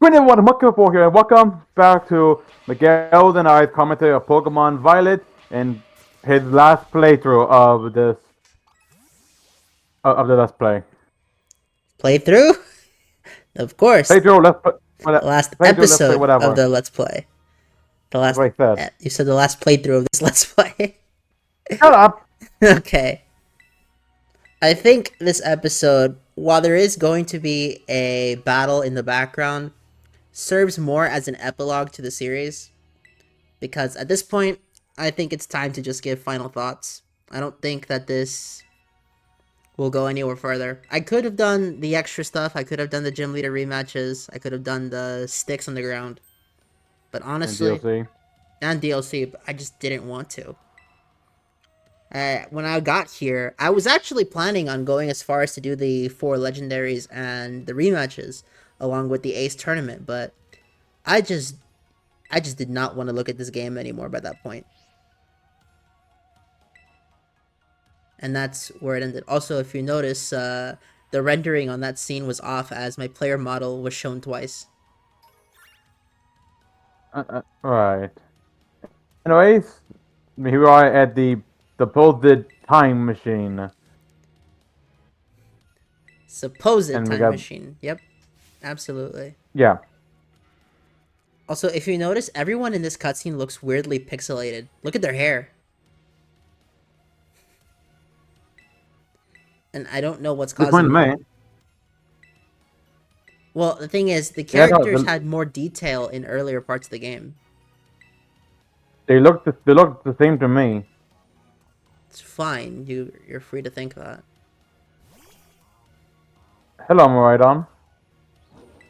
21 Muckapo here, and welcome back to Miguel and I's commentary of Pokemon Violet and his last playthrough of this of the Let's Play. Playthrough? Of course. Playthrough, The last Let's Play, episode of whatever. the Let's Play. The That's last. what I said. You said the last playthrough of this Let's Play. Shut up! Okay. I think this episode, while there is going to be a battle in the background, serves more as an epilogue to the series. Because at this point, I think it's time to just give final thoughts. I don't think that this will go anywhere further. I could have done the extra stuff. I could have done the gym leader rematches. I could have done the sticks on the ground. But honestly, and DLC, but I just didn't want to. When I got here, I was actually planning on going as far as to do the 4 legendaries and the rematches along with the Ace tournament, but I just did not want to look at this game anymore by that point. And that's where it ended. Also, if you notice, the rendering on that scene was off as my player model was shown twice. Right. Anyways, here we are at the supposed time machine. Supposed time machine. Yep. Absolutely. Yeah. Also, if you notice, everyone in this cutscene looks weirdly pixelated. Look at their hair. And I don't know what's causing it. Well, the thing is, the characters had more detail in earlier parts of the game. They look the same to me. It's fine. You're free to think that. Hello, Miraidon.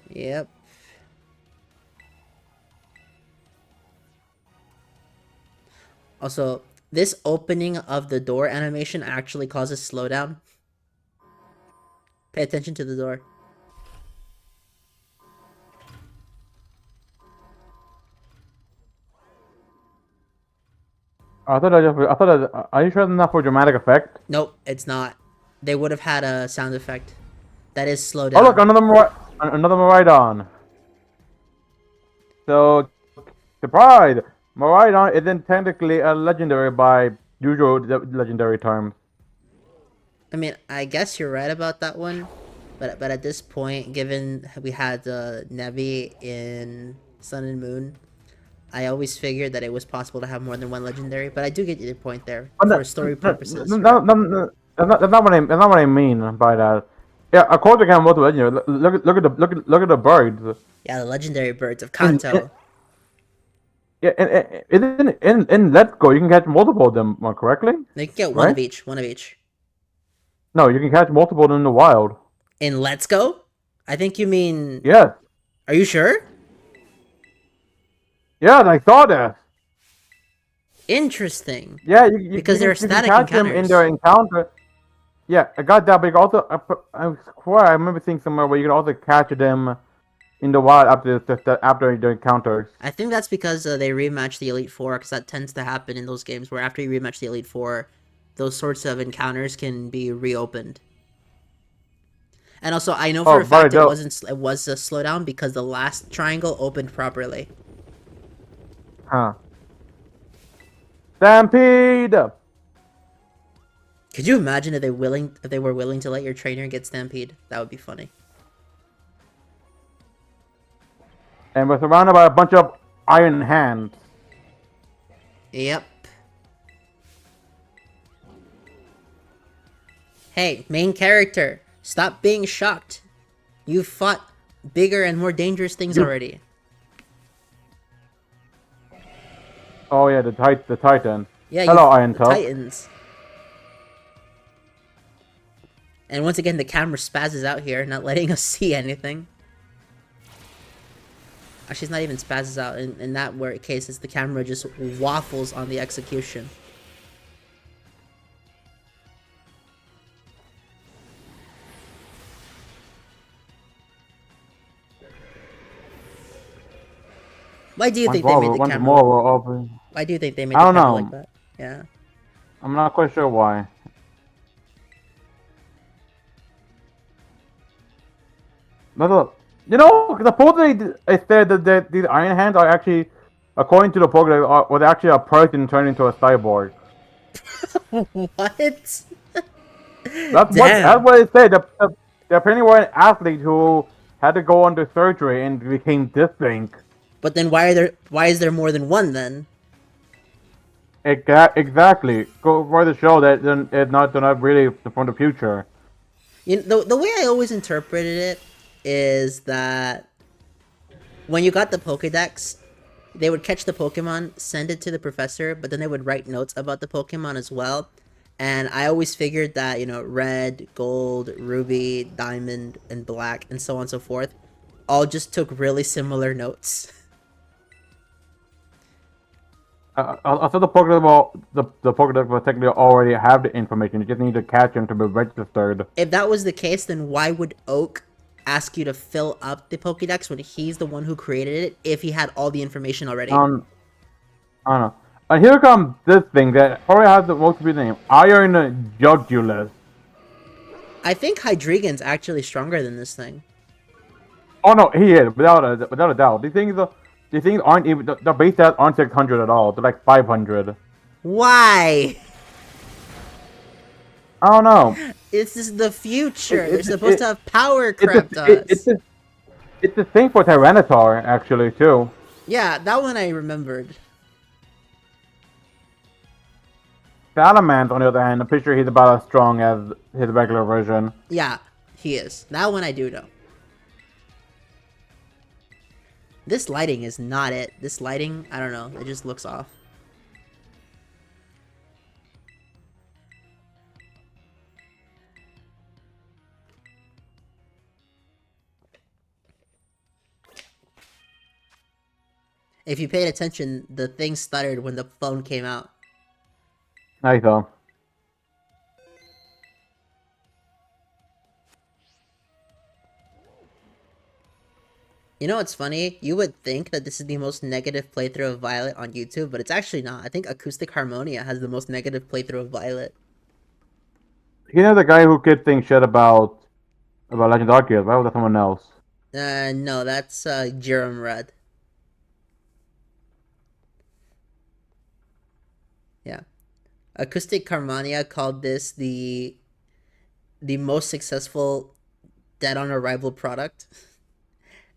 Yep. Also, this opening of the door animation actually causes slowdown. Pay attention to the door. Are you sure that's not for dramatic effect? Nope, it's not. They would have had a sound effect. That is slow down. Oh look, another Miraidon. So, surprise! Miraidon isn't technically a legendary by usual legendary terms. I mean, I guess you're right about that one, but at this point, given we had Nevi in Sun and Moon, I always figured that it was possible to have more than one legendary. But I do get your point there for story purposes. That's not what I mean by that. Yeah, of course they can have multiple legendary. Look at the birds. Yeah, the legendary birds of Kanto. Yeah, and in Let's Go, you can catch multiple of them, correctly? They can get one of each. One of each. No, you can catch multiple in the wild. In Let's Go? I think you mean... Yes. Are you sure? Yeah, I saw that. Interesting. Yeah, because they're static encounters. Them in their encounter. Yeah, I got that, but you can also... I swear I remember seeing somewhere where you can also catch them in the wild after the encounters. I think that's because they rematch the Elite Four, because that tends to happen in those games where after you rematch the Elite Four, those sorts of encounters can be reopened. And also, I know for a fact it was a slowdown because the last triangle opened properly. Huh. Stampede! Could you imagine if they were willing to let your trainer get Stampede? That would be funny. And we're surrounded by a bunch of iron hands. Yep. Hey, main character, stop being shocked. You've fought bigger and more dangerous things already. Oh yeah, the Titan. Yeah, hello, Iron Tusk. Titans. And once again, the camera spazzes out here, not letting us see anything. Actually, it's not even spazzes out. In that case, it's the camera just waffles on the execution. Why do you think they made the camera? Why do you think they made the camera like that? Yeah. I'm not quite sure why. But look, You know, supposedly it said that these Iron Hands are actually, according to the Pokédex, was actually a person turned into a cyborg. What? That's Damn. what it said. The apparently were an athlete who had to go under surgery and became this thing. But then why is there more than one then? Exactly. Go for the show that they're not really from the future. You know, the way I always interpreted it is that when you got the Pokédex, they would catch the Pokemon, send it to the professor, but then they would write notes about the Pokemon as well. And I always figured that, you know, red, gold, ruby, diamond, and black, and so on and so forth, all just took really similar notes. I thought the Pokédex will technically already have the information. You just need to catch him to be registered. If that was the case, then why would Oak ask you to fill up the Pokédex when he's the one who created it if he had all the information already? I don't know. And here comes this thing that probably has the most beautiful name: Iron Jugulus. I think Hydreigon's actually stronger than this thing. Oh no, he is without a doubt. These things aren't even the base stats aren't 600 at all. They're like 500. Why? I don't know. This is the future. They're It, supposed to it, have power it's crept us. it's the same for Tyranitar actually too. Yeah, that one I remembered. Salamence, on the other hand, I'm pretty sure he's about as strong as his regular version. Yeah, he is. That one I do know. This lighting is not it. This lighting, I don't know. It just looks off. If you paid attention, the thing stuttered when the phone came out. Nice though. You know what's funny? You would think that this is the most negative playthrough of Violet on YouTube, but it's actually not. I think Acoustic Harmonia has the most negative playthrough of Violet. You know the guy who could think shit about Legend Arceus. Why was that someone else? No, that's Jerem Red. Yeah. Acoustic Harmonia called this the most successful dead on arrival product.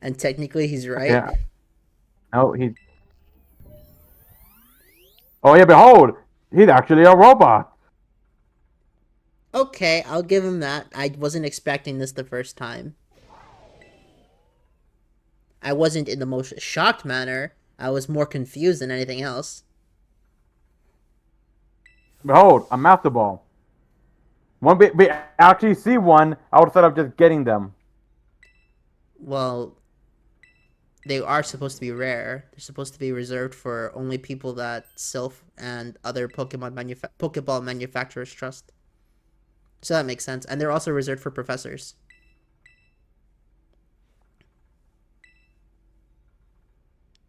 And technically he's right. Yeah. Oh, he. Oh yeah, behold, he's actually a robot. Okay, I'll give him that. I wasn't expecting this the first time. I wasn't in the most shocked manner. I was more confused than anything else. Behold, a Master Ball. When we actually see one outside of just getting them. Well, they are supposed to be rare. They're supposed to be reserved for only people that Sylph and other Pokeball manufacturers trust. So that makes sense. And they're also reserved for professors.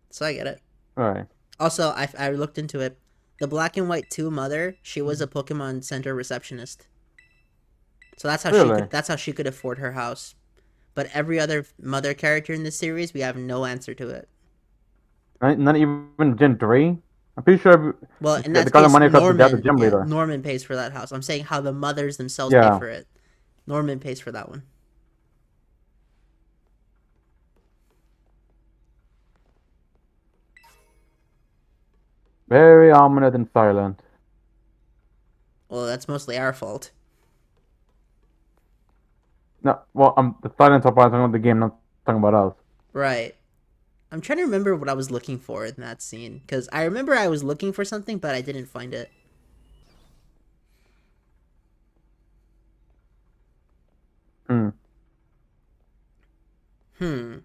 So I get it. Alright. Also, I looked into it. The Black and White 2 mother, she was a Pokemon Center receptionist. So Really? that's how she could afford her house. But every other mother character in this series, we have no answer to it. Not even Gen 3? I'm pretty sure Well, in they that got the case, money because they the gym Yeah, leader. Norman pays for that house. I'm saying how the mothers themselves pay Yeah. for it. Norman pays for that one. Very ominous and silent. Well, that's mostly our fault. No, well, the silence of talking about the game, not talking about us. Right. I'm trying to remember what I was looking for in that scene. Because I remember I was looking for something, but I didn't find it. Hmm.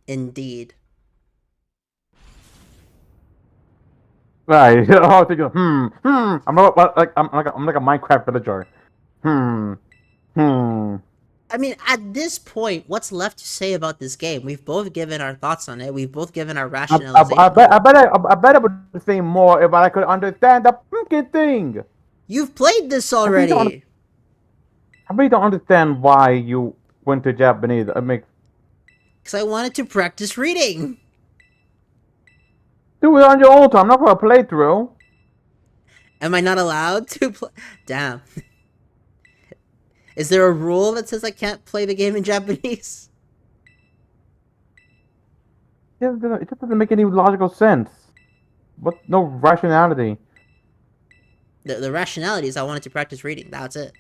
Indeed. Right. I was thinking, I'm like a Minecraft villager. Hmm. Hmm. I mean, at this point, what's left to say about this game? We've both given our thoughts on it. We've both given our rationalization of it. I bet I would say more if I could understand the freaking thing. You've played this I really don't. already. I really don't understand why you went to Japanese. I mean, Because I wanted to practice reading. Do it on your own time, not for a playthrough. Am I not allowed to play? Damn. Is there a rule that says I can't play the game in Japanese? It just doesn't make any logical sense. What? No rationality. The rationality is I wanted to practice reading. That's it.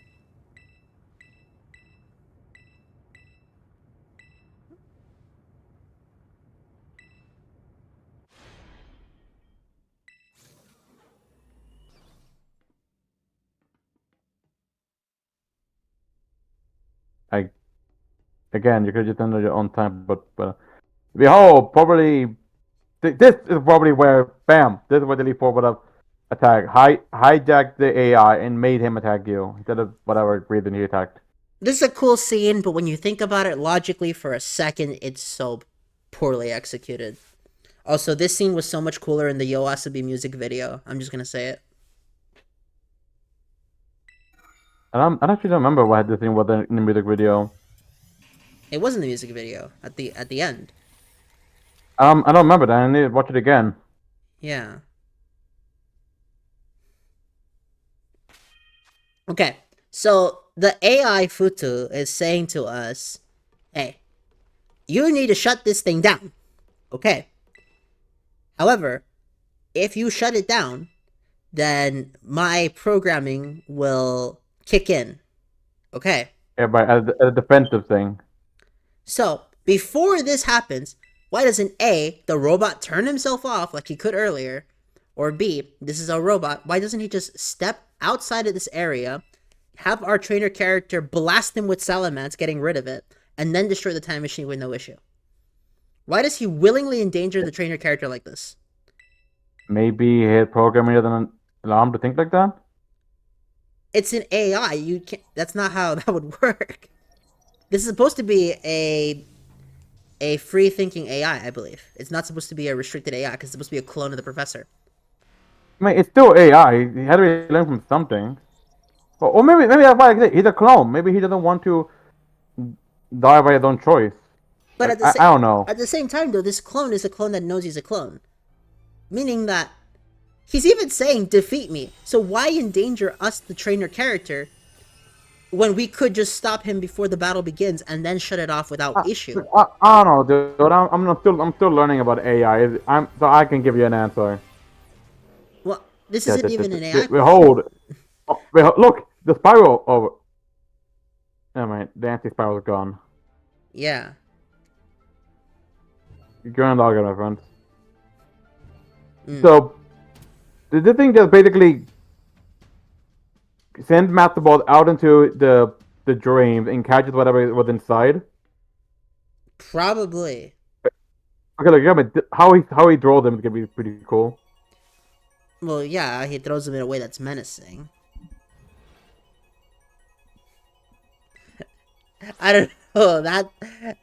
I Again, you could have just done it on your own time, but behold, probably this is probably where bam, this is where the leap forward of attack. Hijacked the AI and made him attack you instead of whatever reason he attacked. This is a cool scene, but when you think about it logically for a second, it's so poorly executed. Also, this scene was so much cooler in the Yoasobi music video. I'm just gonna say it. And I actually don't remember what the thing was in the music video. It was in the music video at the end. I don't remember that. I need to watch it again. Yeah. Okay, so the AI Futu is saying to us, hey, you need to shut this thing down. Okay. However, if you shut it down, then my programming will kick in. Okay. Yeah, but as a defensive thing. So, before this happens, why doesn't A, the robot turn himself off like he could earlier? Or B, this is a robot, why doesn't he just step outside of this area, have our trainer character blast him with salamence, getting rid of it, and then destroy the time machine with no issue? Why does he willingly endanger the trainer character like this? Maybe his programming doesn't allow him to think like that? It's an AI. You can't. That's not how that would work. This is supposed to be a free thinking AI, I believe. It's not supposed to be a restricted AI because it's supposed to be a clone of the professor. I mean, it's still AI. He had to learn from something. Or maybe that's why he's a clone. Maybe he doesn't want to die by his own choice. But like, I don't know. At the same time, though, this clone is a clone that knows he's a clone. Meaning that he's even saying, defeat me. So why endanger us, the trainer character, when we could just stop him before the battle begins and then shut it off without issue? I don't know, dude. I'm still learning about AI. So I can give you an answer. Well, this isn't even an AI. Behold. Look, the spiral over. Never mind, the anti-spiral is gone. Yeah. You're gonna log in, my friend. So, this thing just basically sends Master Ball out into the dreams and catches whatever was inside. Probably. Okay, look, yeah, but how he draws them is gonna be pretty cool. Well, yeah, he throws them in a way that's menacing. I don't know. That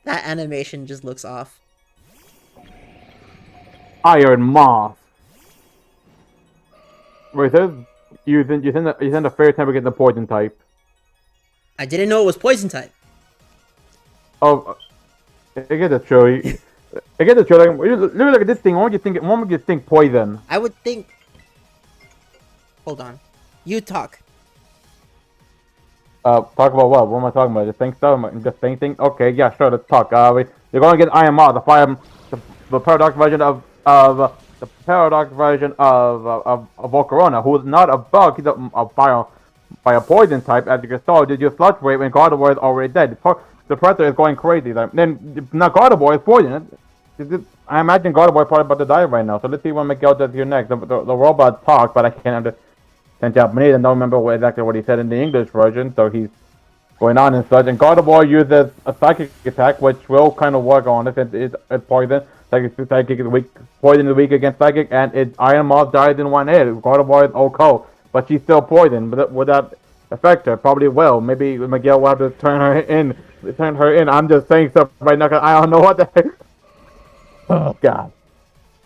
animation just looks off. Iron Moth. Where it says you send a fairy type against the poison type. I didn't know it was poison type. Oh, I get the show. I get the show. Like, look at this thing. Why would you think poison? I would think. Hold on. You talk. Talk about what? What am I talking about? Just saying stuff? Just saying things? Okay, yeah, sure. Let's talk. You're going to get Iron Moth, the paradox version of the paradox version of Volcarona, who is not a bug. He's by a poison type. As you can saw, did you fluctuate when Gardevoir is already dead? The Predator is going crazy. Then now Gardevoir is poisoned. I imagine Gardevoir is probably about to die right now. So let's see what Miguel does here next. The robot talks, but I can't understand Japanese and don't remember exactly what he said in the English version. So he's going on and such. And Gardevoir uses a psychic attack, which will kind of work on it. It's poison. Psychic is weak. Poison is weak against psychic, and its Iron Moth dies in one hit. Gardevoir is okay, but she's still poisoned. But would that affect her? Probably will. Maybe Miguel will have to turn her in. I'm just saying stuff right now because I don't know what the heck. Oh God.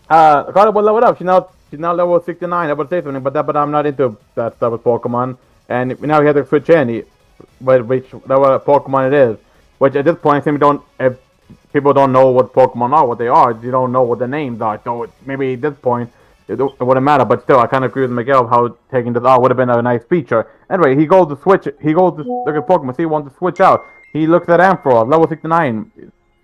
Gardevoir leveled up. She's now level 69. I would say something, but I'm not into that stuff with Pokemon. And now he has to switch in. Which level Pokemon it is. Which at this point, I think we don't. people don't know what Pokemon are, what they are. You don't know what the names are. So maybe at this point, it wouldn't matter. But still, I kind of agree with Miguel how taking this out would have been a nice feature. Anyway, he goes to switch. He goes to look at Pokemon. See, he wants to switch out. He looks at Ampharos, level 69,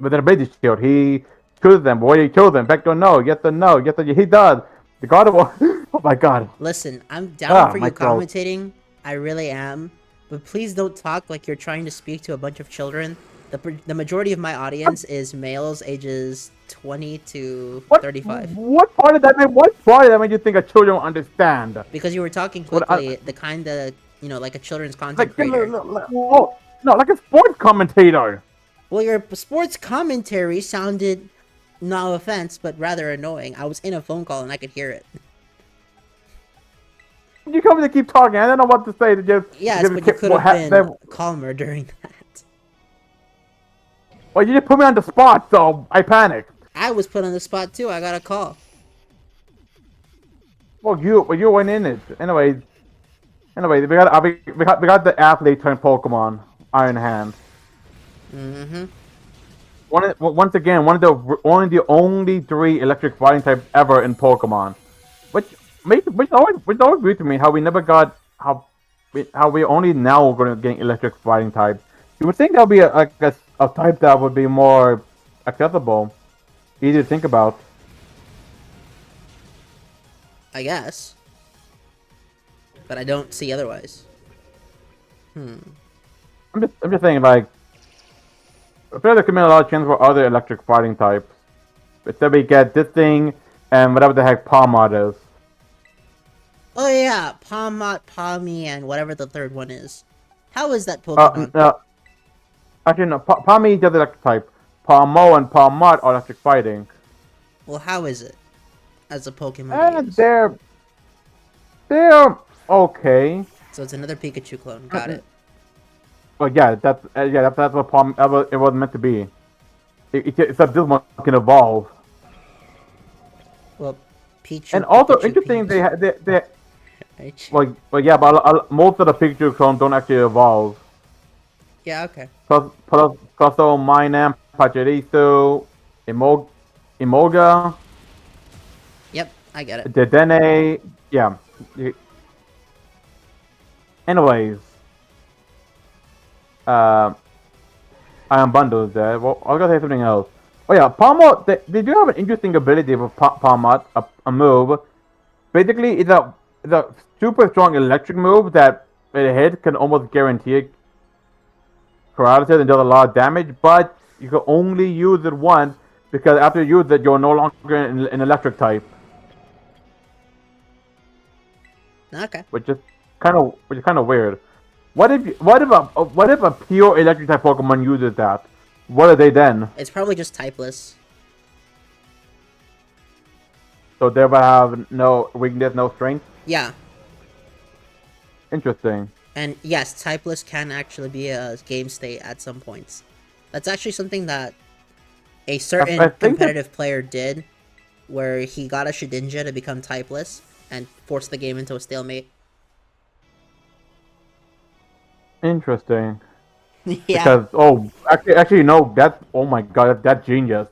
with an ability shield. He chooses them. Boy, he chose them. Vector, no. Yes or no. Yes or he does. The God of War. Oh my God. Listen, I'm down for My you throat. commentating. I really am. But please don't talk like you're trying to speak to a bunch of children. The majority of my audience is males ages 20 to 35. What part of that made? What part of that made you think a children will understand? Because you were talking What? quickly, the kind of, like a children's content Like, creator. oh no, like a sports commentator. Well, your sports commentary sounded, no offense, but rather annoying. I was in a phone call and I could hear it. You come to keep talking. I don't know what to say to just. Yes, just but you could have been calmer during that. Well, you just put me on the spot, so I panicked. I was put on the spot too. I got a call. Well, you weren't in it. Anyway, we got the athlete turned Pokemon, Iron Hand. Mm-hmm. Once again, one of the only 3 electric fighting types ever in Pokemon, which always weird to me how we never got how we only now going to get electric fighting types. You would think that would be a type that would be more accessible, easy to think about. I guess. But I don't see otherwise. I'm just saying, like, I feel like there could be a lot of chance for other electric fighting types. Instead we get this thing and whatever the heck Palmot is. Oh yeah, Palmot, Palmy, and whatever the third one is. How is that Pokemon? Actually, no. Palmy does electric type. Palmo and Palmot are electric fighting. Well, how is it as a Pokemon to use? They're okay. So it's another Pikachu clone. Got it. Well, yeah, that's what it was meant to be. Except this one can evolve. Well, Pichu. And also, Pikachu, interesting, Peach. they Right. well, yeah, but most of the Pikachu clones don't actually evolve. Yeah. Okay. Plus, Minam, Pachirisu, Imoga, Yep, I get it. Dedenne, yeah. Anyways, I am bundles there. Well, I was gonna say something else. Oh yeah, Palmot, they do have an interesting ability with Palmot, a move. Basically, it's a super strong electric move that when it hits can almost guarantee paralysis and does a lot of damage, but you can only use it once because after you use it, you're no longer an electric type. Okay. Which is kind of weird. What if a pure electric type Pokemon uses that? What are they then? It's probably just typeless. So they will have no weakness, no strength? Yeah. Interesting. And yes, typeless can actually be a game state at some points. That's actually something that a certain competitive player did, where he got a Shedinja to become typeless and forced the game into a stalemate. Interesting. Yeah. Because actually no, oh my god, that's genius.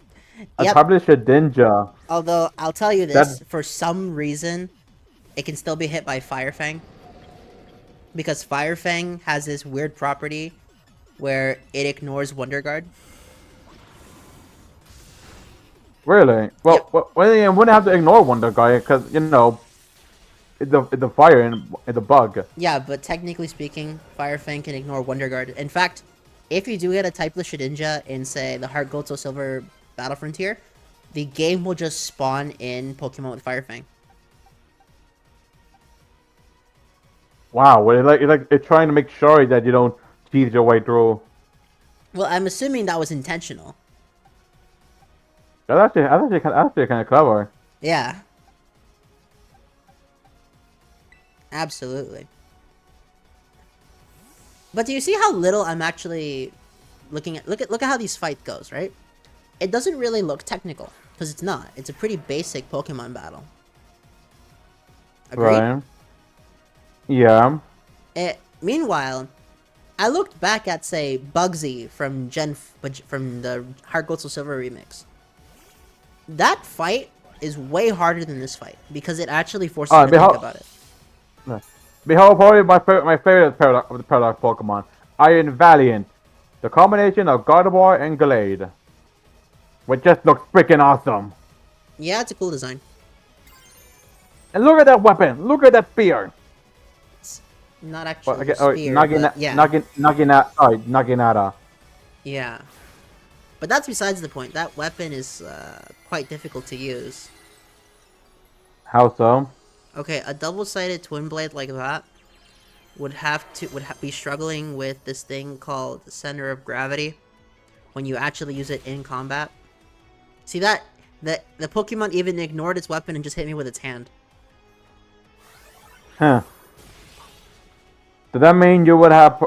Yep. Publish a ninja. Although I'll tell you this, for some reason, it can still be hit by Fire Fang. Because Fire Fang has this weird property where it ignores Wonder Guard. Really? Well, you wouldn't have to ignore Wonder Guy because it's the fire and it's a bug. Yeah, but technically speaking, Fire Fang can ignore Wonder Guard. In fact, if you do get a typeless Shedinja in, say, the Heart Gold Soul Silver Battle Frontier, the game will just spawn in Pokemon with Fire Fang. Wow, it's trying to make sure that you don't cheese your way through. Well, I'm assuming that was intentional. That's actually kind of clever. Yeah. Absolutely. But do you see how little I'm actually looking at? Look at how these fight goes, right? It doesn't really look technical because it's not. It's a pretty basic Pokemon battle. Agreed? Right. Yeah. Meanwhile, I looked back at, say, Bugsy from from the Heart Gold Soul Silver remix. That fight is way harder than this fight because it actually forces you to think about it. Behold, probably my favorite Paradox Pokemon, Iron Valiant, the combination of Gardevoir and Glade, which just looks freaking awesome. Yeah, it's a cool design. And look at that weapon! Look at that spear! It's not actually a spear, but yeah. Naginata. Yeah. But that's besides the point. That weapon is quite difficult to use. How so? Okay, a double-sided twin blade like that would be struggling with this thing called center of gravity when you actually use it in combat. See that the Pokemon even ignored its weapon and just hit me with its hand. Huh. Does that mean you would have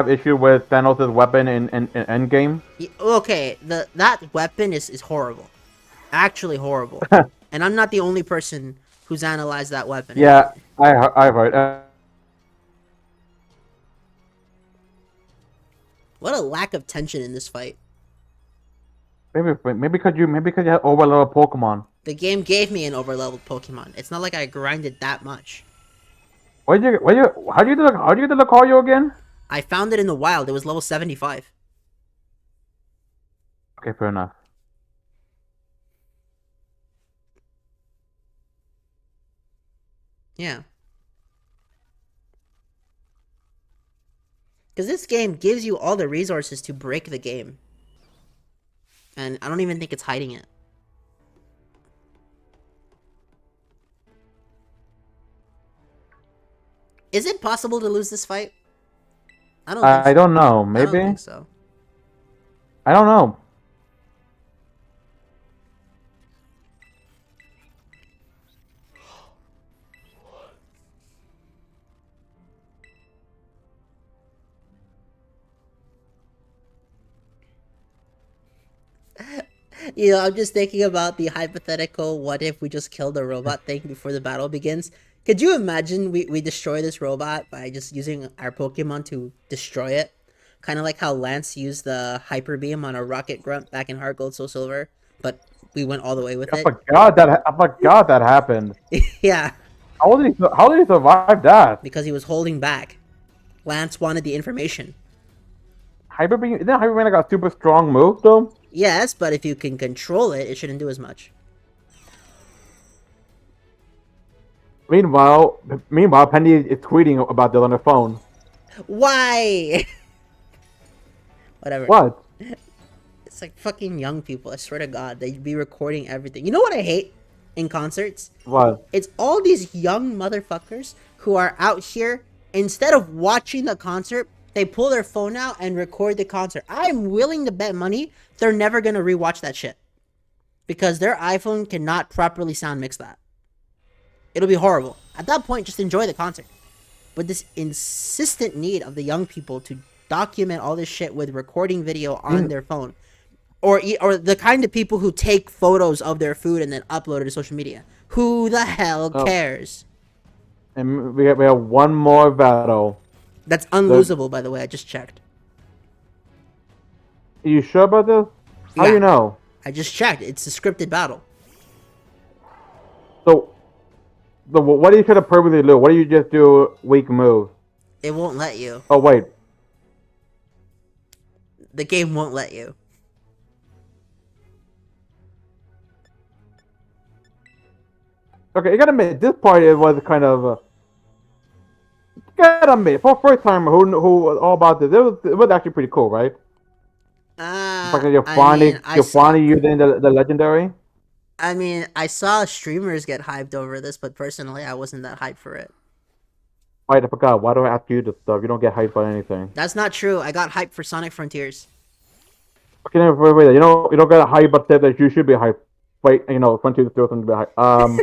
issue with Thanos' weapon in Endgame? Okay, that weapon is horrible, actually horrible, and I'm not the only person who's analyzed that weapon. Yeah, I've heard. What a lack of tension in this fight. Maybe because you have overleveled Pokemon. The game gave me an overleveled Pokemon. It's not like I grinded that much. How do you get the Lucario again? I found it in the wild. It was level 75. Okay, fair enough. Yeah. Because this game gives you all the resources to break the game. And I don't even think it's hiding it. Is it possible to lose this fight? I don't think so. I don't know. Maybe? I don't think so. I don't know. You know, I'm just thinking about the hypothetical what if we just kill the robot thing before the battle begins. Could you imagine we destroy this robot by just using our Pokemon to destroy it? Kind of like how Lance used the Hyper Beam on a Rocket Grunt back in Heart Gold Soul Silver, but we went all the way with it. I forgot that happened. Yeah. How did he survive that? Because he was holding back. Lance wanted the information. Hyper Beam? Isn't Hyper Beam like a super strong move though? Yes, but if you can control it, it shouldn't do as much. Meanwhile, Penny is tweeting about this on her phone. Why? Whatever. What? It's like fucking young people. I swear to God, they'd be recording everything. You know what I hate in concerts? What? It's all these young motherfuckers who are out here. Instead of watching the concert, they pull their phone out and record the concert. I'm willing to bet money they're never gonna rewatch that shit because their iPhone cannot properly sound mix that. It'll be horrible. At that point, just enjoy the concert. But this insistent need of the young people to document all this shit with recording video on their phone, or the kind of people who take photos of their food and then upload it to social media. Who the hell cares? And we have one more battle. That's unlosable, by the way. I just checked. Are you sure about this? How Yeah. do you know? I just checked. It's a scripted battle. So, what do you try to purposely do? What do you just do weak move? It won't let you. Oh, wait. The game won't let you. Okay, you gotta admit, this part it was kind of... you gotta admit, for first time who was all about this, it was actually pretty cool, right? Because you're finally using the legendary. I mean, I saw streamers get hyped over this, but personally, I wasn't that hyped for it. Wait, I forgot. Why do I ask you this stuff? You don't get hyped by anything. That's not true. I got hyped for Sonic Frontiers. Okay, wait. You don't get hyped, but say that you should be hyped. Wait, Frontiers still something to be hyped.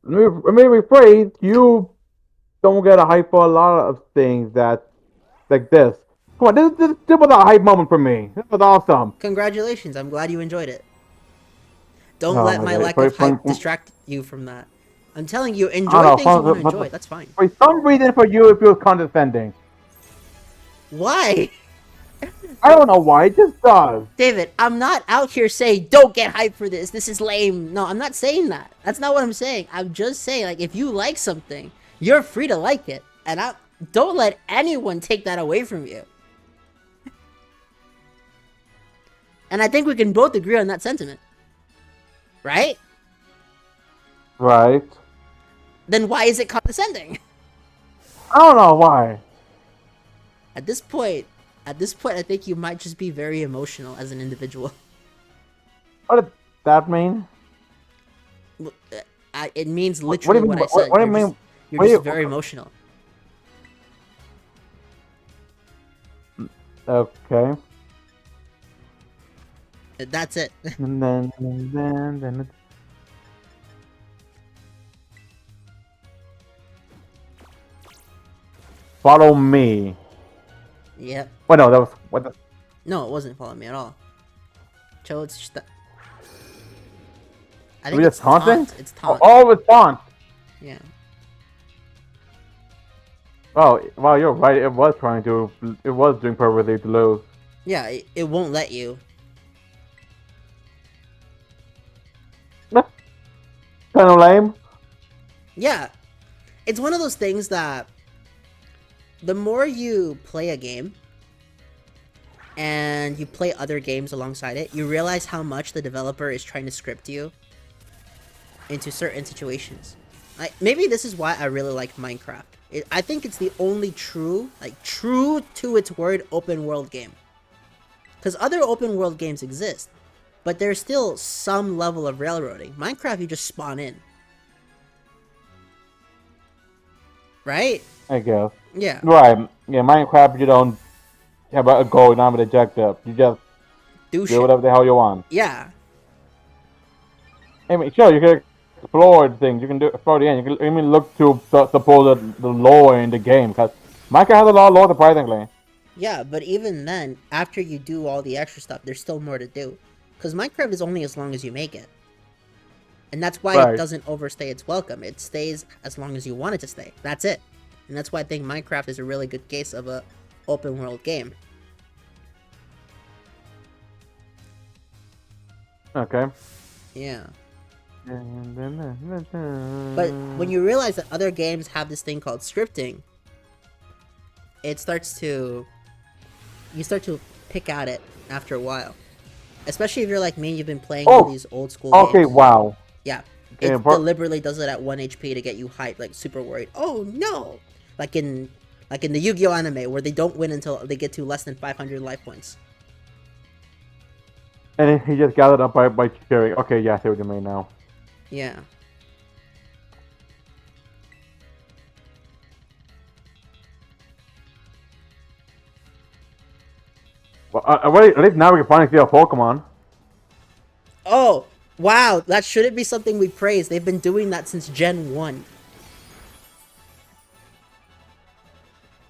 Let me rephrase. You don't get a hype for a lot of things that, like this. Come on, this was a hype moment for me. This was awesome. Congratulations. I'm glad you enjoyed it. Don't let my lack of hype distract you from that. I'm telling you, enjoy things you want to enjoy. That's fine. For some reason, for you, it feels condescending. Why? I don't know why. It just does. David, I'm not out here saying don't get hyped for this. This is lame. No, I'm not saying that. That's not what I'm saying. I'm just saying like if you like something, you're free to like it, and I don't let anyone take that away from you. And I think we can both agree on that sentiment, right? Right. Then why is it condescending? I don't know why. At this point, I think you might just be very emotional as an individual. What did that mean? It means What do literally you mean? what I said. What do you mean? You're What do just you? very emotional. Okay. That's it. And then it's... Follow me. Yep. Wait, no, that was what the... No, it wasn't following me at all. Cho, it's just that. I We think just it's taunting? taunt. It's taunt. Oh, it's taunt. Yeah. Oh, wow, you're right. It was trying to. It was doing purposely to lose. Yeah, it won't let you. Kind of lame. Yeah. It's one of those things that the more you play a game and you play other games alongside it, you realize how much the developer is trying to script you into certain situations. Like maybe this is why I really like Minecraft. I think it's the only true to its word open world game. Because other open world games exist, but there's still some level of railroading. Minecraft, you just spawn in. Right? I guess. Yeah. Right. Yeah, Minecraft, you don't have a goal, not an objective. You just Do do shit. whatever the hell you want. Yeah. I mean, sure, you can explore things. You can do explore the end. You can even look to suppose the lore in the game, because Minecraft has a lot of lore, surprisingly. Yeah, but even then, after you do all the extra stuff, there's still more to do. Because Minecraft is only as long as you make it. And that's why it Right. doesn't overstay its welcome. It stays as long as you want it to stay. That's it. And that's why I think Minecraft is a really good case of a open world game. Okay. Yeah. But But when you realize that other games have this thing called scripting, it starts to... You start to pick at it after a while. Especially if you're like me, you've been playing all these old school games. Okay, wow. Yeah. Yeah, It deliberately does it at 1 HP to get you hyped, like super worried. Oh no! Like in the Yu-Gi-Oh anime where they don't win until they get to less than 500 life points. And he just gathered up by cheering. Okay, yeah, I see what you mean now. Yeah. Well, at least now we can finally see a Pokemon. Oh, wow, that shouldn't be something we praise. They've been doing that since Gen 1.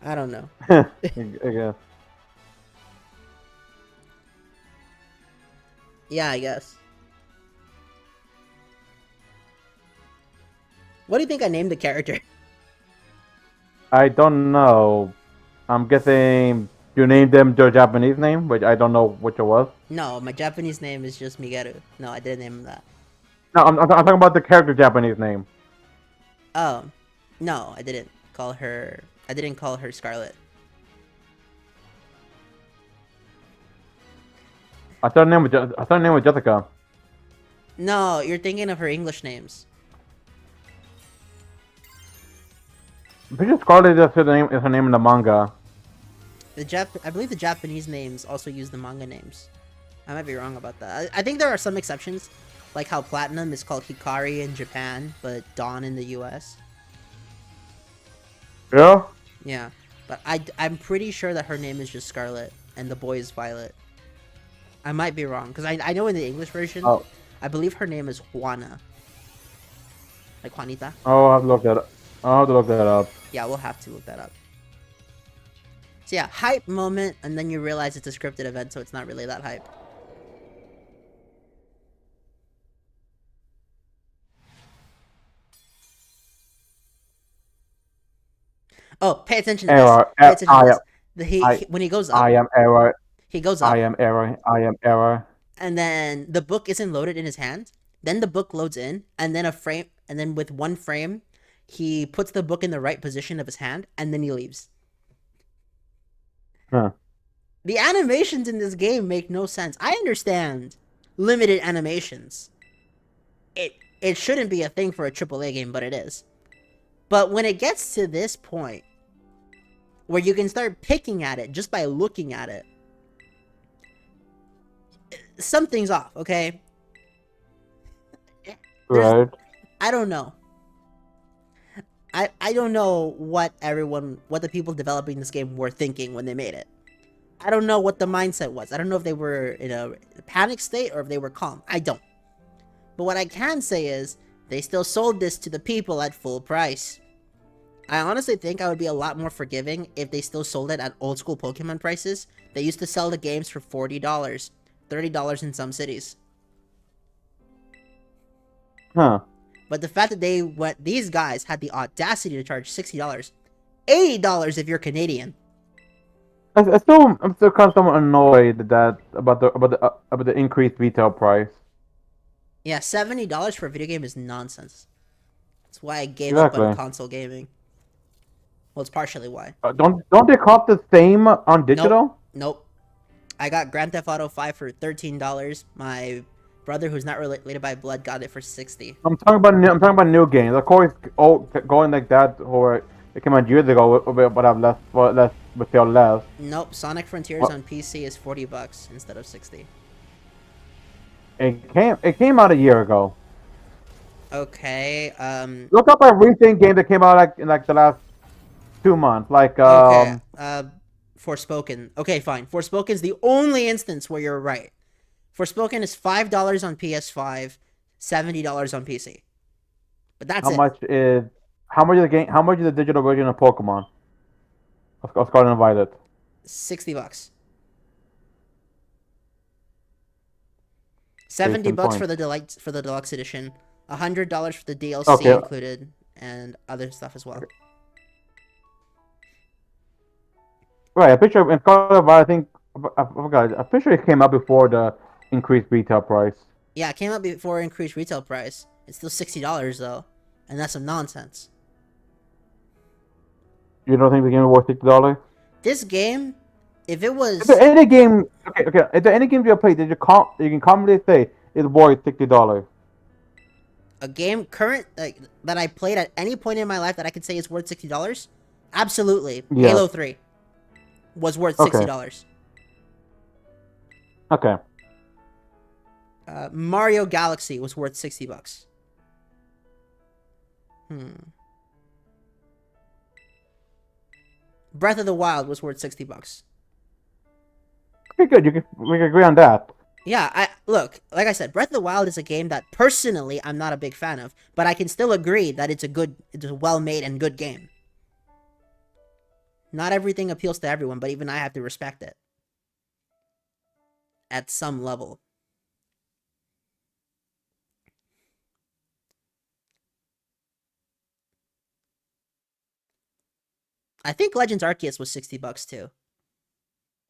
I don't know. I guess. Yeah, I guess. What do you think I named the character? I don't know. I'm guessing you named them your Japanese name, which I don't know which it was. No, my Japanese name is just Migeru. No, I didn't name him that. No, I'm talking about the character Japanese name. Oh, no, I didn't call her Scarlet. I thought her name was Jessica. No, you're thinking of her English names. I'm pretty sure Scarlet is her name in the manga. I believe the Japanese names also use the manga names. I might be wrong about that. I think there are some exceptions, like how Platinum is called Hikari in Japan, but Dawn in the US. Yeah? Yeah, but I'm pretty sure that her name is just Scarlet, and the boy is Violet. I might be wrong, because I know in the English version, I believe her name is Juana. Like Juanita. Oh, I'll have to look that up. I'll have to look that up. Yeah, we'll have to look that up. So yeah, hype moment, and then you realize it's a scripted event, so it's not really that hype. Oh, pay attention to this. Pay attention to this. I When he goes I up, am error. he goes I up, am error. I am error. and then the book isn't loaded in his hand. Then the book loads in, and then a frame, and then with one frame, he puts the book in the right position of his hand, and then he leaves. Huh. The animations in this game make no sense. I understand limited animations. It shouldn't be a thing for a AAA game, but it is. But when it gets to this point where you can start picking at it just by looking at it, something's off, okay? There's Right. I don't know. I don't know what the people developing this game were thinking when they made it. I don't know what the mindset was. I don't know if they were in a panic state or if they were calm. I don't. But what I can say is they still sold this to the people at full price. I honestly think I would be a lot more forgiving if they still sold it at old school Pokemon prices. They used to sell the games for $40, $30 in some cities. Huh. But the fact that these guys had the audacity to charge $60, $80 if you're Canadian. I'm still kind of somewhat annoyed that about the increased retail price. Yeah, $70 for a video game is nonsense. That's why I gave up on Exactly. console gaming. Well, it's partially why. Don't they cost the same on Nope. digital? Nope. I got Grand Theft Auto 5 for $13. My brother, who's not related by blood, got it for 60. I'm talking about new games. Of course, going like that, or it came out years ago, would have would sell less. Nope. Sonic Frontiers Well, on PC is $40 instead of 60. it came out a year ago. Okay. Look up a recent game that came out like in like the last 2 months, like Okay. Forspoken. Okay, fine. Forspoken's the only instance where you're right. Forspoken is $5 on PS5, $70 on PC. But that's how it. much is how much is the game? How much is the digital version of Pokemon? Of Scarlet and Violet. $60. Case in $70 point. for the deluxe edition, $100 for the DLC Okay, included, and other stuff as well. right. I'm pretty sure in Scarlet and Violet, I forgot. I'm pretty sure it came out before the increased retail price. Yeah, it came out before increased retail price. It's still $60 though, and that's some nonsense. You don't think the game is worth $60? This game, if it Is there was any game? Okay, okay. Is there any game you play that you can confidently say is worth $60? a game current like that I played at any point in my life that I could say is worth $60, absolutely. Yeah. Halo 3 was worth Okay. $60. Okay. Mario Galaxy was worth $60. Breath of the Wild was worth $60. Okay, good. We can agree on that. Yeah, I look, like I said, Breath of the Wild is a game that personally I'm not a big fan of, but I can still agree that it's a well-made and good game. Not everything appeals to everyone, but even I have to respect it at some level. I think Legends Arceus was $60 too.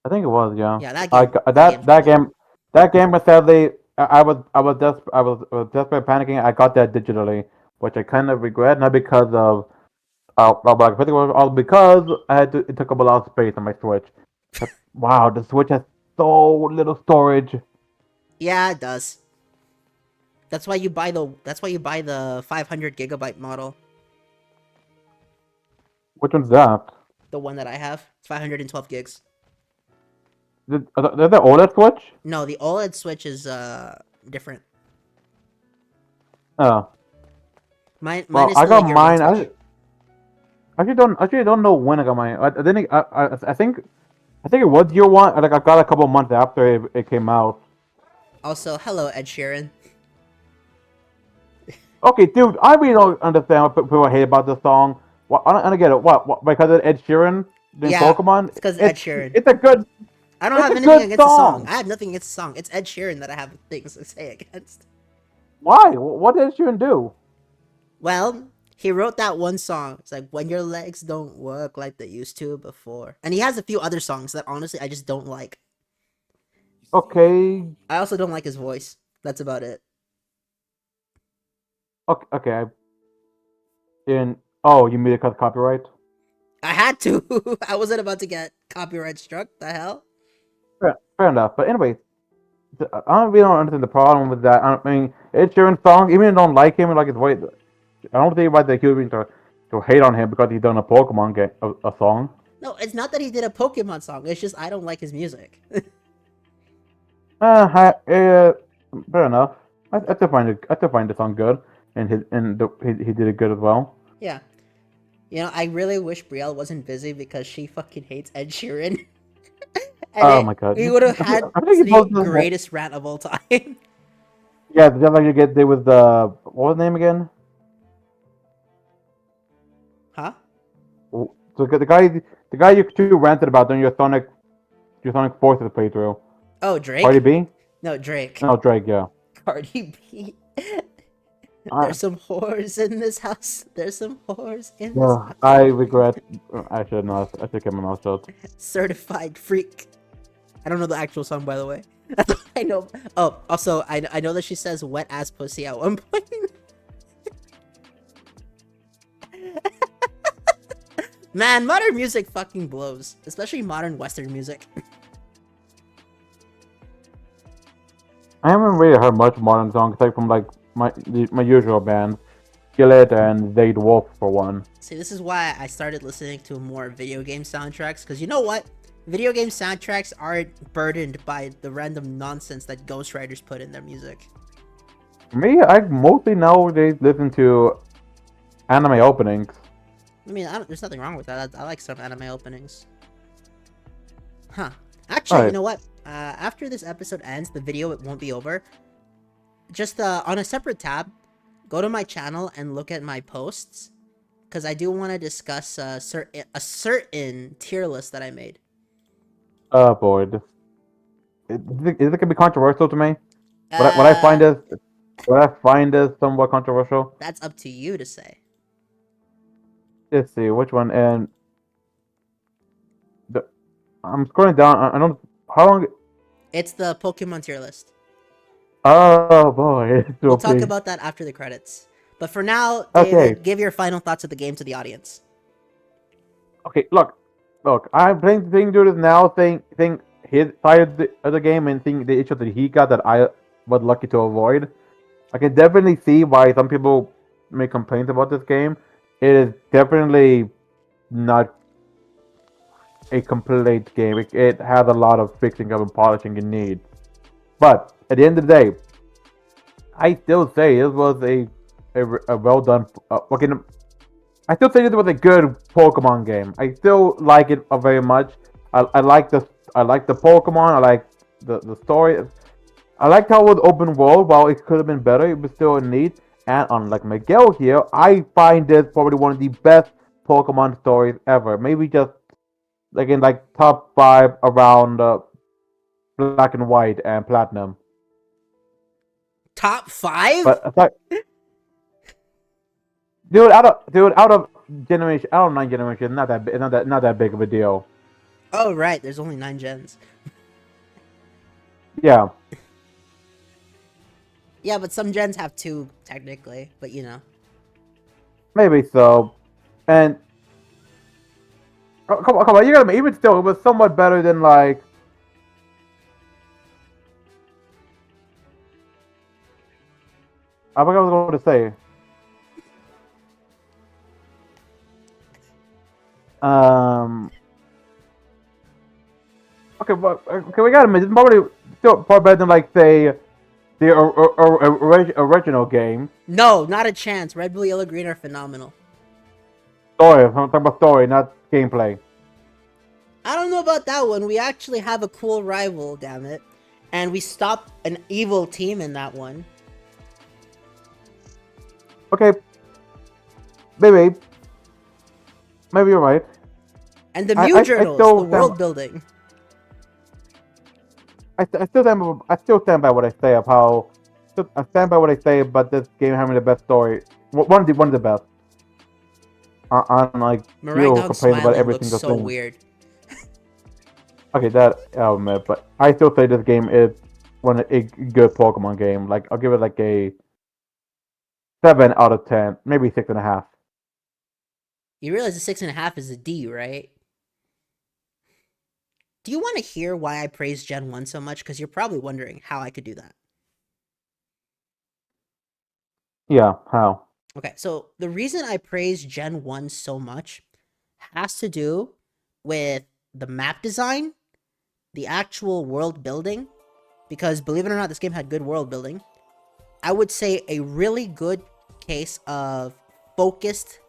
I think it was, yeah. Yeah, that I game got- that game's that really game that game was sadly I was desperate panicking. I got that digitally, which I kind of regret, not because of but I think it was all because it took up a lot of space on my Switch. But, wow, the Switch has so little storage. Yeah, it does. That's why you buy the 500 gigabyte model, Which one's that? the one that I have. It's 512 gigs. The OLED Switch? No, the OLED Switch is different. Oh, Mine well, is I still a got year one mine. Switch. I actually don't know when I got mine. I think it was year one. Like I got a couple months after it came out. Also, hello Ed Sheeran. Okay, dude, I really don't understand what people hate about this song. What, I don't get it. What? Because of Ed Sheeran doing Yeah, Pokemon? it's because Ed Sheeran. It's a good I don't it's have a anything good against the song. song. I have nothing against the song. It's Ed Sheeran that I have things to say against. Why? What did Ed Sheeran do? Well, He wrote that one song. It's like when your legs don't work like they used to before. And he has a few other songs that honestly I just don't like. Okay. I also don't like his voice. That's about it. Okay. Okay. And oh, you mean it because copyright? I had to. I wasn't about to get copyright struck. The hell? Fair enough. But anyway, I don't really don't understand the problem with that. I mean, Ed Sheeran's song, even if you don't like him and like his voice, I don't think about the human to hate on him because he's done a Pokemon game, a song. No, it's not that he did a Pokemon song. It's just I don't like his music. Fair enough. I still find it. I still find the song good, and he did it good as well. Yeah. You know, I really wish Brielle wasn't busy because she fucking hates Ed Sheeran. And Oh my god! we would have had I think he the posted. greatest rant of all time. Yeah, just like you get there with the what was the name again? Huh? So the guy you two ranted about during your Sonic Forces playthrough. Oh, Drake? Cardi B? No, Drake. No, Drake. Yeah. Cardi B. I, There's some whores in this house. There's some whores in this yeah, house. I regret. I should not. I should keep my mouth shut. Certified freak. I don't know the actual song, by the way. I know. Oh, also, I know that she says wet ass pussy at one point. Man, modern music fucking blows. Especially modern Western music. I haven't really heard much modern songs aside from like my usual bands, Violet and They the Wolf for one. See, this is why I started listening to more video game soundtracks. Because you know what? Video game soundtracks aren't burdened by the random nonsense that ghostwriters put in their music. For me, I mostly nowadays listen to anime openings. I mean, there's nothing wrong with that. I like some anime openings. Huh. Actually, Alright. you know what? After this episode ends, the video it won't be over. Just on a separate tab, go to my channel and look at my posts. Because I do want to discuss a certain tier list that I made. Oh boy, is it gonna be controversial to me? Uh, What I find is somewhat controversial. That's up to you to say. Let's see which one. And I'm scrolling down. I don't. How long? It's the Pokemon tier list. Oh boy, We'll talk about that after the credits. But for now, Okay. David, give your final thoughts of the game to the audience. Okay, look. I'm playing through this now. Think his side of the game and think the issue that he got that I was lucky to avoid. I can definitely see why some people make complaints about this game. It is definitely not a complete game. It has a lot of fixing up and polishing it needs. But at the end of the day, I still say it was a well done. Okay, I still say this was a good Pokemon game. I still like it very much. I like the Pokemon. I like the story. I liked how it was open world. While it could have been better, it was still neat. And unlike Miguel here, I find this probably one of the best Pokemon stories ever. Maybe just like in like top 5 around Black and White and Platinum. Top 5? But aside, out of generation, out of 9 generations, not that big of a deal. Oh, right. There's only 9 gens. Yeah. Yeah, but some gens have 2, technically. But, you know. Maybe so. And come on, you gotta even still, it was somewhat better than like. I forgot what I was going to say. Okay, but okay, we gotta admit, it's probably still far better than like say the original game. No, not a chance. Red, Blue, Yellow, Green are phenomenal. Story. I'm talking about story, not gameplay. I don't know about that one. We actually have a cool rival, damn it. And we stopped an evil team in that one. Okay, maybe you're right. And the Mew Journals, the world building. I still stand by what I say of how I stand by what I say about this game having the best story. One of the best. on like still Meringue complain about smiling every looks single so thing. weird. Okay, that element, but I still say this game is a good Pokemon game. Like I'll give it like a 7 out of 10, maybe 6.5. You realize the 6.5 is a D, right? Do you want to hear why I praise Gen 1 so much? Because you're probably wondering how I could do that. Yeah, how? Okay, so the reason I praise Gen 1 so much has to do with the map design, the actual world building, because believe it or not, this game had good world building. I would say a really good case of focused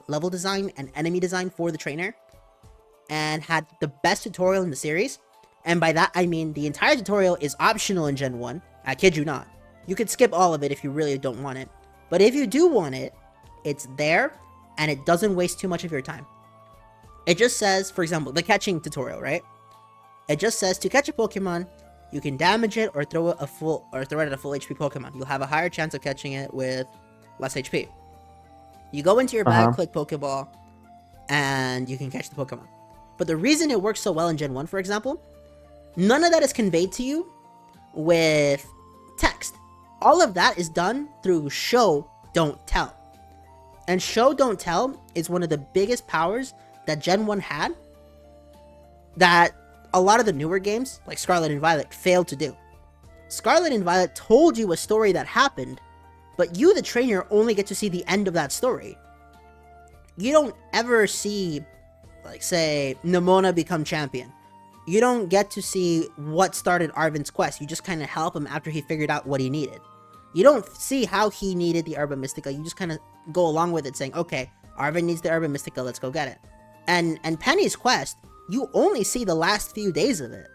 level design and enemy design for the trainer, and had the best tutorial in the series. And by that, I mean the entire tutorial is optional in Gen 1. I kid you not. You could skip all of it if you really don't want it. But if you do want it, it's there, and it doesn't waste too much of your time. It just says, for example, the catching tutorial, right? It just says to catch a Pokemon, you can damage it or throw it at a full HP Pokemon. You'll have a higher chance of catching it with less HP. You go into your bag, click Pokeball, and you can catch the Pokemon. But the reason it works so well in Gen 1, for example, none of that is conveyed to you with text. All of that is done through show, don't tell. And show, don't tell is one of the biggest powers that Gen 1 had that a lot of the newer games, like Scarlet and Violet, failed to do. Scarlet and Violet told you a story that happened, but you, the trainer, only get to see the end of that story. You don't ever see, like, say, Nimona become champion. You don't get to see what started Arven's quest. You just kind of help him after he figured out what he needed. You don't see how he needed the Herba Mystica. You just kind of go along with it, saying, okay, Arven needs the Herba Mystica, let's go get it. And Penny's quest, you only see the last few days of it.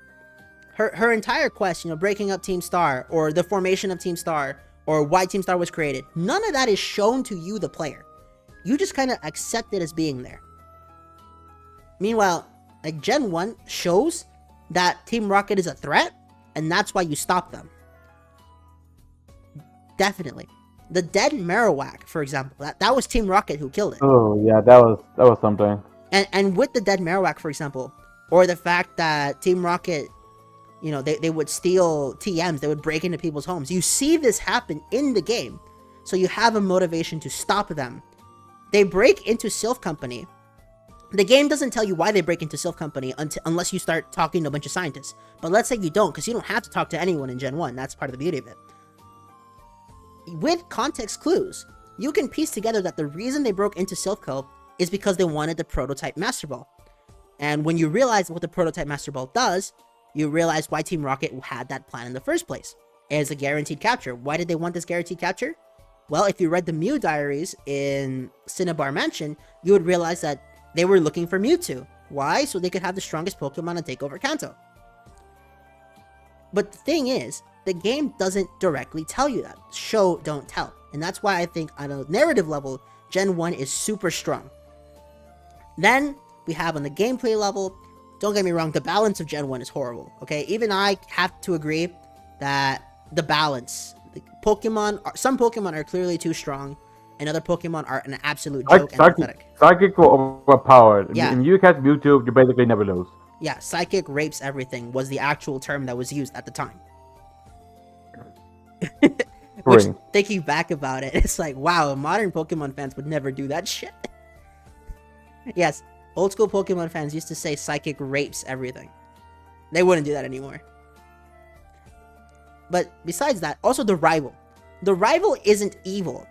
Her entire quest, breaking up Team Star, or the formation of Team Star, or why Team Star was created, none of that is shown to you, the player. You just kind of accept it as being there. Meanwhile, like, Gen 1 shows that Team Rocket is a threat, and that's why you stop them. Definitely. The dead Marowak, for example, that was Team Rocket who killed it. Oh yeah, that was something. And with the dead Marowak, for example, or the fact that Team Rocket, they would steal TMs, they would break into people's homes. You see this happen in the game, so you have a motivation to stop them. They break into Sylph Company. The game doesn't tell you why they break into Sylph Company unless you start talking to a bunch of scientists. But let's say you don't, because you don't have to talk to anyone in Gen 1. That's part of the beauty of it. With context clues, you can piece together that the reason they broke into Sylph Co. is because they wanted the prototype Master Ball. And when you realize what the prototype Master Ball does, you realize why Team Rocket had that plan in the first place. It is a guaranteed capture. Why did they want this guaranteed capture? Well, if you read the Mew diaries in Cinnabar Mansion, you would realize that they were looking for Mewtwo. Why? So they could have the strongest Pokemon and take over Kanto. But the thing is, the game doesn't directly tell you that. Show, don't tell. And that's why I think on a narrative level, Gen 1 is super strong. Then we have on the gameplay level, don't get me wrong, the balance of Gen 1 is horrible. Okay, even I have to agree that the balance, some Pokemon are clearly too strong, and other Pokemon are an absolute joke and pathetic. Psychic were overpowered. Yeah. If you catch Mewtwo, you basically never lose. Yeah, Psychic rapes everything was the actual term that was used at the time. Which, thinking back about it, it's like, wow, modern Pokemon fans would never do that shit. Yes, old school Pokemon fans used to say Psychic rapes everything. They wouldn't do that anymore. But besides that, also the rival. The rival isn't evil.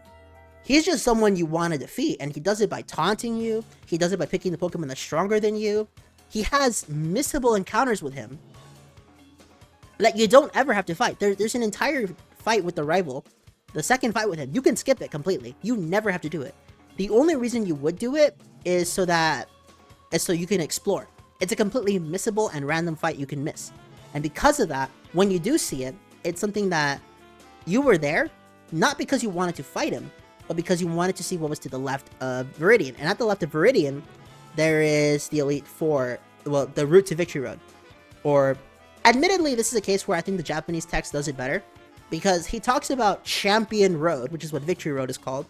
He's just someone you want to defeat, and he does it by taunting you. He does it by picking the Pokemon that's stronger than you. He has missable encounters with him that you don't ever have to fight. There's an entire fight with the rival. The second fight with him, you can skip it completely. You never have to do it. The only reason you would do it is so you can explore. It's a completely missable and random fight you can miss. And because of that, when you do see it, it's something that you were there, not because you wanted to fight him, but because you wanted to see what was to the left of Viridian. And at the left of Viridian, there is the Elite Four, well, the route to Victory Road. Or, admittedly, this is a case where I think the Japanese text does it better, because he talks about Champion Road, which is what Victory Road is called,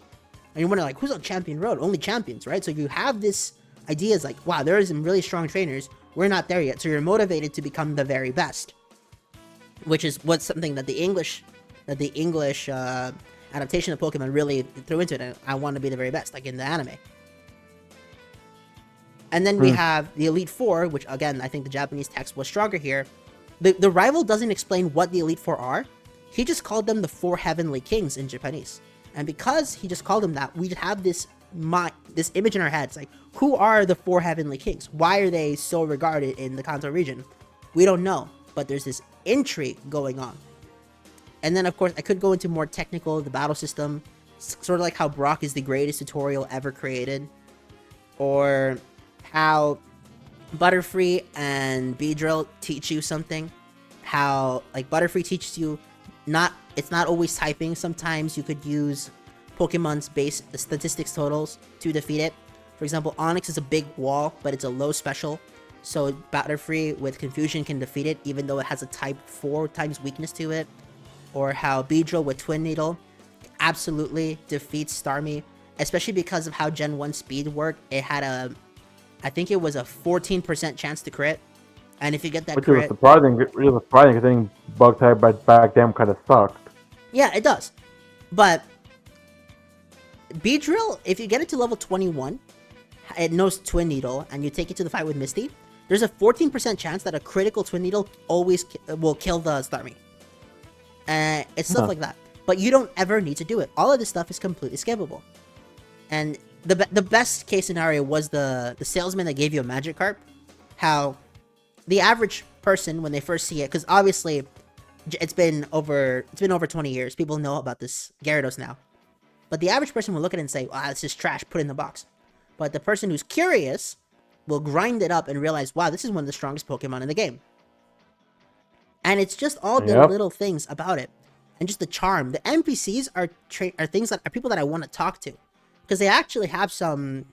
And you're wondering, like, who's on Champion Road? Only champions, right? So you have this idea is like, wow, there are some really strong trainers. We're not there yet. So you're motivated to become the very best, which is what's something that the English adaptation of Pokemon really threw into it. And I want to be the very best, like in the anime. And then we have the Elite Four, which again, I think the Japanese text was stronger here. The rival doesn't explain what the Elite Four are. He just called them the Four Heavenly Kings in Japanese. And because he just called them that, we have this image in our heads, like, who are the Four Heavenly Kings? Why are they so regarded in the Kanto region? We don't know, but there's this intrigue going on. And then, of course, I could go into more technical, the battle system, sort of like how Brock is the greatest tutorial ever created, or how Butterfree and Beedrill teach you something. How, like, Butterfree teaches you it's not always typing. Sometimes you could use Pokemon's base statistics totals to defeat it. For example, Onix is a big wall, but it's a low special. So Butterfree with Confusion can defeat it, even though it has a type 4 times weakness to it. Or how Beedrill with Twin Needle absolutely defeats Starmie, especially because of how Gen 1 speed worked. It had I think it was a 14% chance to crit. And if you get that crit... Which was surprising, really surprising, because I think bug type back then kind of sucked. Yeah, it does. But Beedrill, if you get it to level 21, it knows Twin Needle, and you take it to the fight with Misty, there's a 14% chance that a critical Twin Needle always will kill the Starmie. It's stuff like that. But you don't ever need to do it. All of this stuff is completely skippable. And the best case scenario was the salesman that gave you a Magikarp. How the average person, when they first see it, because obviously it's been over 20 years. People know about this Gyarados now. But the average person will look at it and say, wow, this is trash, put it in the box. But the person who's curious will grind it up and realize, wow, this is one of the strongest Pokemon in the game. And it's just all the little things about it. And just the charm. The NPCs are things that are people that I want to talk to. Because they actually have some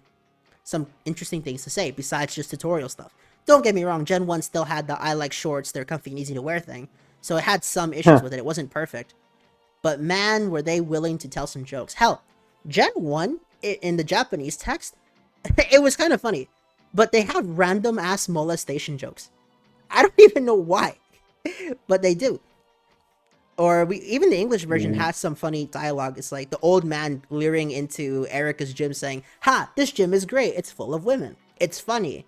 interesting things to say besides just tutorial stuff. Don't get me wrong, Gen 1 still had the I like shorts, they're comfy and easy to wear thing. So it had some issues with it. It wasn't perfect. But man, were they willing to tell some jokes. Hell, Gen 1, in the Japanese text, it was kind of funny. But they have random ass molestation jokes. I don't even know why. But they do. Or even the English version has some funny dialogue. It's like the old man leering into Erica's gym saying, ha, this gym is great. It's full of women. It's funny.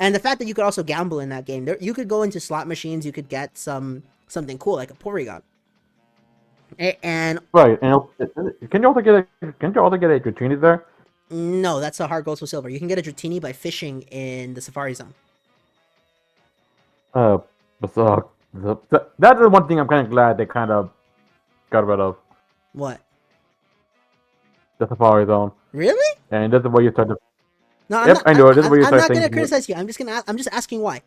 And the fact that you could also gamble in that game. You could go into slot machines. You could get something cool, like a Porygon. And right, and can you also get a Dratini there? No, that's a hard gold to silver. You can get a Dratini by fishing in the Safari Zone. But that's the one thing I'm kind of glad they kind of got rid of. What? The Safari Zone. Really? And that's the way you start to. No, I'm not gonna criticize you. I'm just asking why.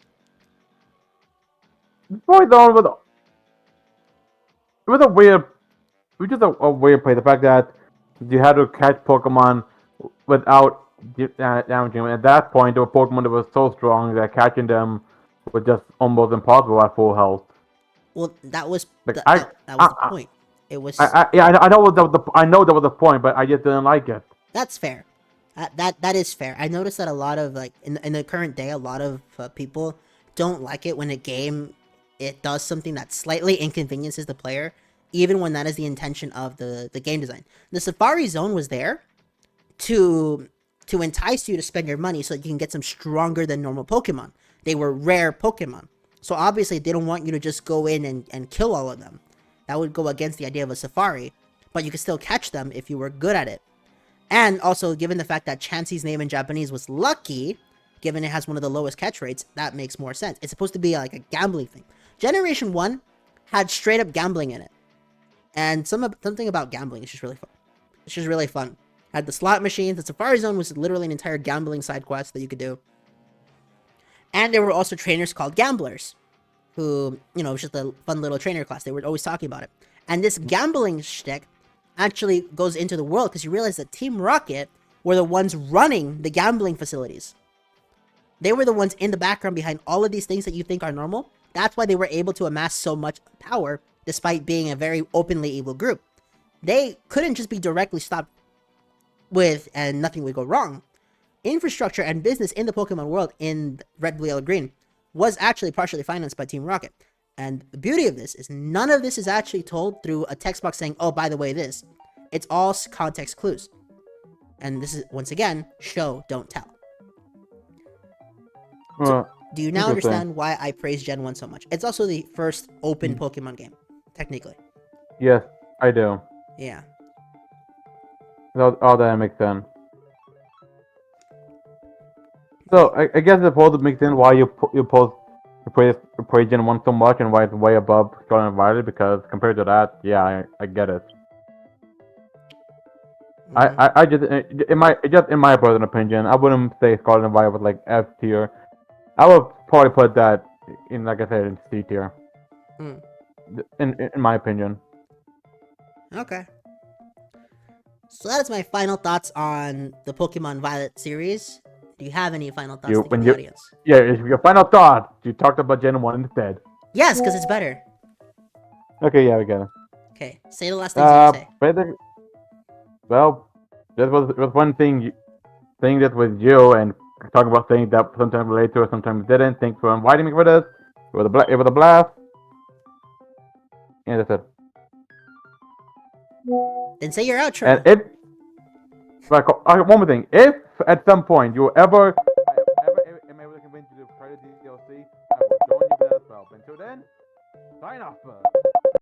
The Safari Zone was a weird. It was just a weird play. The fact that you had to catch Pokemon without damaging them. At that point, there were Pokemon that were so strong that catching them was just almost impossible at full health. Well, that was like, that was the point. It was. I know that was the point, but I just didn't like it. That's fair. That is fair. I noticed that a lot of in the current day, a lot of people don't like it when a game it does something that slightly inconveniences the player, even when that is the intention of the game design. The Safari Zone was there to entice you to spend your money so that you can get some stronger than normal Pokemon. They were rare Pokemon. So obviously they don't want you to just go in and kill all of them. That would go against the idea of a safari, but you could still catch them if you were good at it. And also, given the fact that Chansey's name in Japanese was Lucky, given it has one of the lowest catch rates, that makes more sense. It's supposed to be like a gambling thing. Generation 1 had straight up gambling in it. And something about gambling is just really fun. It's just really fun. Had the slot machines. The Safari Zone was literally an entire gambling side quest that you could do. And there were also trainers called gamblers, who, it was just a fun little trainer class. They were always talking about it. And this gambling shtick actually goes into the world because you realize that Team Rocket were the ones running the gambling facilities. They were the ones in the background behind all of these things that you think are normal. That's why they were able to amass so much power despite being a very openly evil group. They couldn't just be directly stopped and nothing would go wrong. Infrastructure and business in the Pokemon world in Red, Blue, Yellow, Green was actually partially financed by Team Rocket. And the beauty of this is none of this is actually told through a text box saying, oh, by the way, this. It's all context clues. And this is, once again, show, don't tell. So, do you now understand why I praise Gen 1 so much? It's also the first open Pokemon game, technically. Yes, I do. Yeah. All that makes sense. So I guess it also makes sense why you praise Gen 1 so much and why it's way above Scarlet and Violet, because compared to that, yeah, I get it. I just in my personal opinion, I wouldn't say Scarlet and Violet was like F tier. I would probably put that in, like I said, in C tier. In my opinion. Okay. So that is my final thoughts on the Pokemon Violet series. Do you have any final thoughts to give the audience? Yeah, your final thought. You talked about Gen 1 instead. Yes, because it's better. Okay, yeah, we get it. Okay, say the last things you say. Well, that was one thing that was you, and talk about things that sometimes relate to it, sometimes didn't. Thanks for inviting me for this. It was a blast. And that's it. Then say your outro. And if, like, one more thing, if at some point you ever am able to convince you to try the DLC, I will join you for that as well. But until then, sign off.